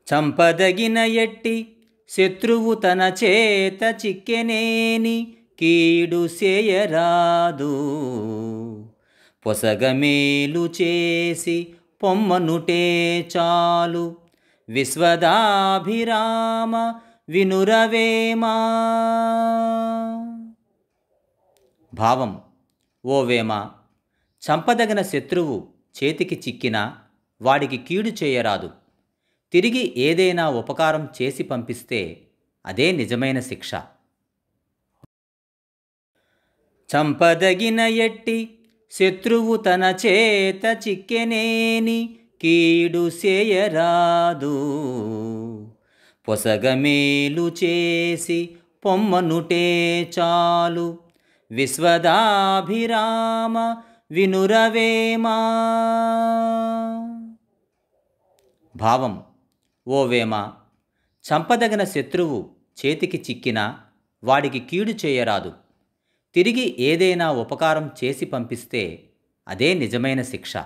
చంపదగిన ఎట్టి శత్రువు తన చేత చిక్కెనేని కీడు చేయరాదు. పొసగమేలు చేసి పొమ్మనుటే చాలు. విశ్వదాభిరామ వినురవేమా. భావం: ఓ వేమ, చంపదగిన శత్రువు చేతికి చిక్కినా వాడికి కీడు చేయరాదు. తిరిగి ఏదైనా ఉపకారం చేసి పంపిస్తే అదే నిజమైన శిక్ష. చంపదగిన ఎట్టి శత్రువు తన చేత చిక్కెనేని కీడు చేయరాదు. పొసగమేలు చేసి పొమ్మనుటే చాలు. విశ్వదాభిరామ వినురవేమా. భావం: ఓ వేమ, చంపదగిన శత్రువు చేతికి చిక్కినా వాడికి కీడు చేయరాదు. తిరిగి ఏదైనా ఉపకారం చేసి పంపిస్తే అదే నిజమైన శిక్ష.